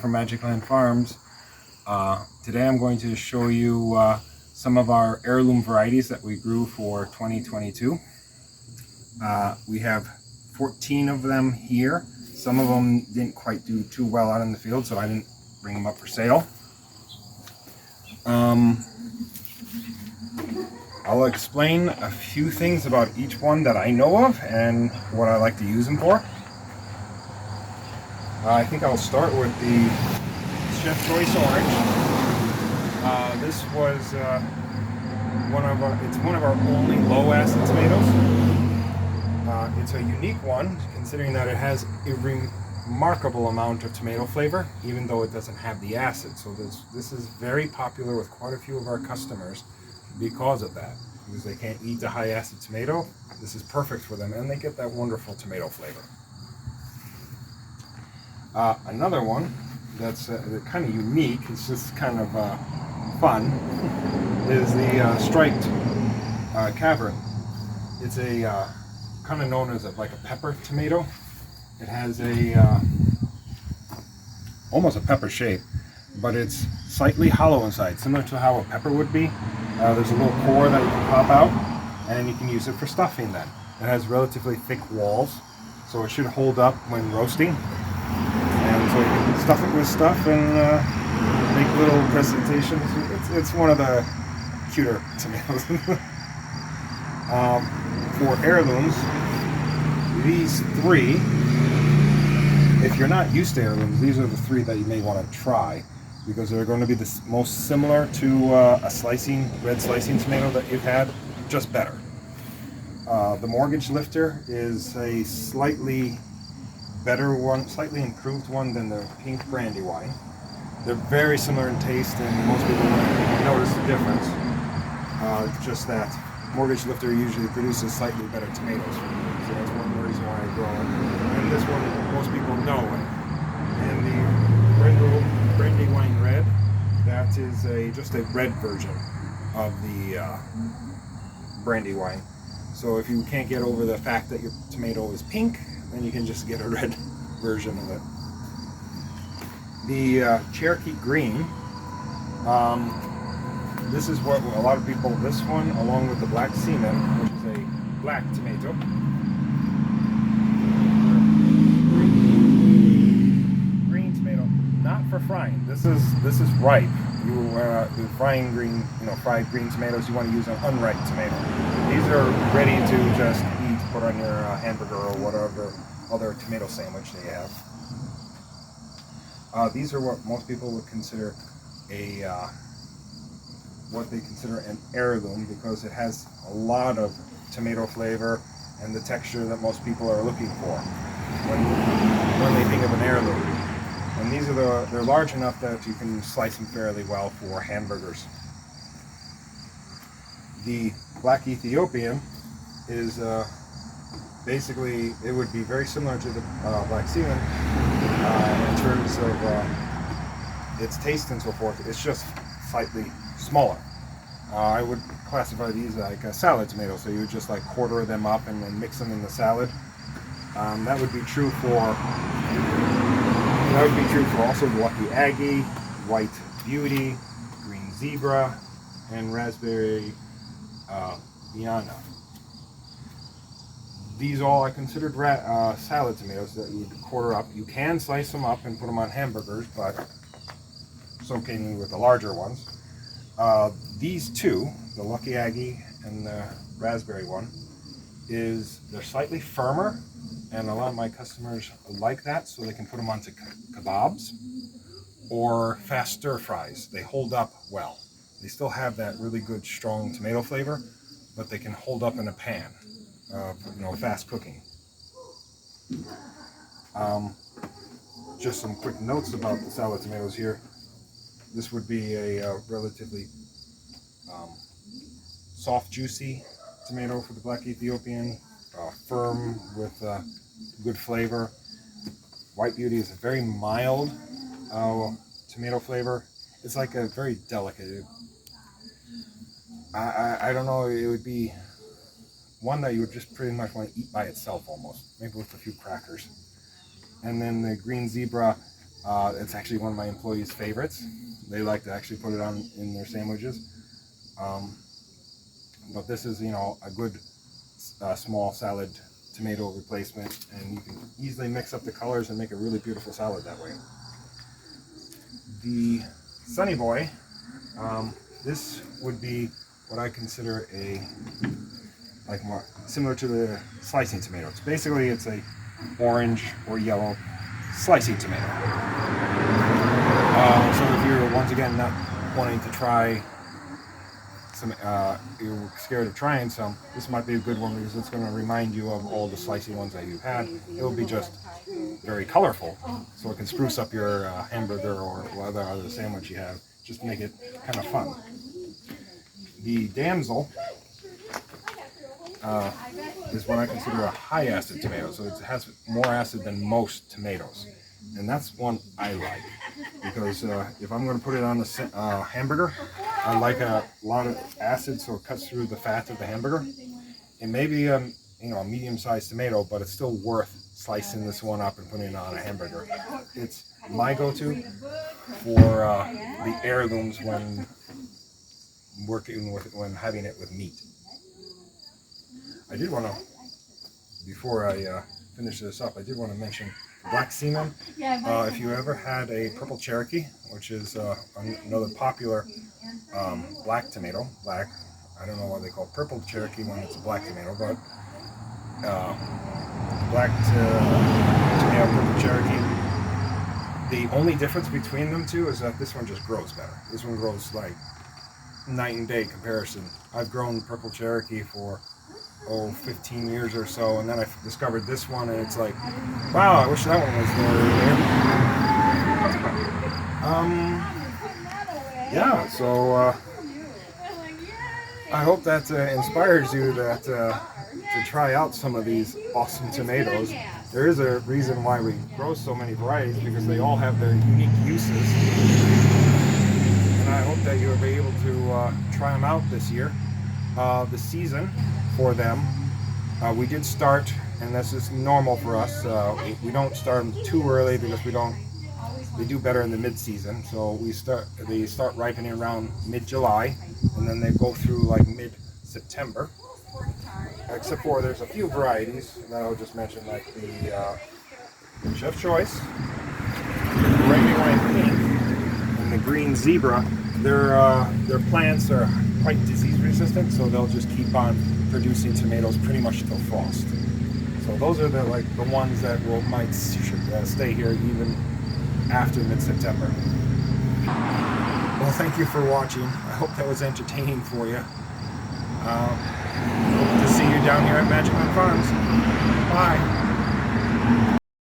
from Magicland Farms. Today I'm going to show you some of our heirloom varieties that we grew for 2022. We have 14 of them here. Some of them didn't quite do too well out in the field, so I didn't bring them up for sale. I'll explain a few things about each one that I know of and what I like to use them for. I think I'll start with the Chef Choice Orange. This was one of our only low acid tomatoes. It's a unique one, considering that it has a remarkable amount of tomato flavor, even though it doesn't have the acid. So this is very popular with quite a few of our customers because of that. Because they can't eat the high acid tomato, this is perfect for them, and they get that wonderful tomato flavor. Another one that's kind of unique, it's just kind of fun, is the striped cavern. It's a kind of known as like a pepper tomato. It has almost a pepper shape, but it's slightly hollow inside, similar to how a pepper would be. There's a little core that you can pop out, and you can use it for stuffing then. It has relatively thick walls, so it should hold up when roasting. And so you can stuff it with stuff and make little presentations. It's one of the cuter tomatoes. For heirlooms, these three, if you're not used to heirlooms, these are the three that you may want to try, because they're going to be the most similar to a red slicing tomato that you've had, just better. The Mortgage Lifter is a slightly better one, slightly improved one than the Pink Brandywine. They're very similar in taste, and most people won't notice the difference. Just that Mortgage Lifter usually produces slightly better tomatoes, so that's one reason why I grow it. And this one most people know. And the Brandywine Red, that is just a red version of the Brandywine. So if you can't get over the fact that your tomato is pink, then you can just get a red version of it. The Cherokee Green, this is what a lot of people, this one along with the Black Seaman, which is a black tomato. Green tomato, not for frying. This is ripe. The fried green tomatoes, you want to use an unripe tomato. These are ready to just eat, put on your hamburger or whatever other tomato sandwich they have. These are what most people would consider what they consider an heirloom, because it has a lot of tomato flavor and the texture that most people are looking for when they think of an heirloom. And these are they're large enough that you can slice them fairly well for hamburgers. The Black Ethiopian is basically, it would be very similar to the Black Seaman in terms of its taste and so forth. It's just slightly smaller. I would classify these like a salad tomato, so you would just like quarter them up and then mix them in the salad. That would be true for also the Lucky Aggie, White Beauty, Green Zebra, and Raspberry Biana. These all are considered salad tomatoes that you would quarter up. You can slice them up and put them on hamburgers, but so can you with the larger ones. These two, the Lucky Aggie and the Raspberry one, they're slightly firmer, and a lot of my customers like that, so they can put them onto kebabs or fast stir fries. They hold up well. They still have that really good strong tomato flavor, but they can hold up in a pan. Fast cooking. Just some quick notes about the salad tomatoes here. This would be a relatively soft, juicy tomato for the Black Ethiopian, firm with good flavor. White Beauty is a very mild tomato flavor. It's like a very delicate. I don't know, it would be one that you would just pretty much want to eat by itself almost, maybe with a few crackers. And then the Green Zebra It's actually one of my employees' favorites. They like to actually put it on in their sandwiches. But this is, a good small salad tomato replacement, and you can easily mix up the colors and make a really beautiful salad that way. The Sunny Boy, this would be what I consider more similar to the slicing tomatoes. Basically, it's a orange or yellow slicing tomato. So if you're once again not wanting to try some, you're scared of trying some, this might be a good one because it's going to remind you of all the slicing ones that you've had. It will be just very colorful, so it can spruce up your hamburger or whatever other sandwich you have, just to make it kind of fun. The Damsel is what I consider a high acid tomato, so it has more acid than most tomatoes, and that's one I like because if I'm going to put it on the hamburger, I like a lot of acid, so it cuts through the fat of the hamburger. It may be a medium-sized tomato, but it's still worth slicing this one up and putting it on a hamburger. It's my go-to for the heirlooms when having it with meat. I did want to, before I finish this up, I did want to mention black seaman. If you ever had a purple Cherokee, which is another popular black tomato, I don't know why they call it purple Cherokee when it's a black tomato, but black tomato, purple Cherokee. The only difference between them two is that this one just grows better. This one grows like night and day comparison. I've grown purple Cherokee for 15 years or so, and then I discovered this one, and it's like, wow, I wish that one was there. Yeah, so I hope that inspires you to try out some of these awesome tomatoes. There is a reason why we grow so many varieties, because they all have their unique uses, and I hope that you'll be able to try them out this year. The season for them, we did start, and this is normal for us, we don't start them too early because they do better in the mid-season, so they start ripening around mid-July, and then they go through like mid-September, except for there's a few varieties that I'll just mention, like the Chef Choice, the Rainy White Pink, and the Green Zebra. Their plants are quite disease resistant, so they'll just keep on producing tomatoes pretty much till frost. So those are the ones that might stay here even after mid-September. Well, thank you for watching. I hope that was entertaining for you. Hope to see you down here at Magicland Farms. Bye.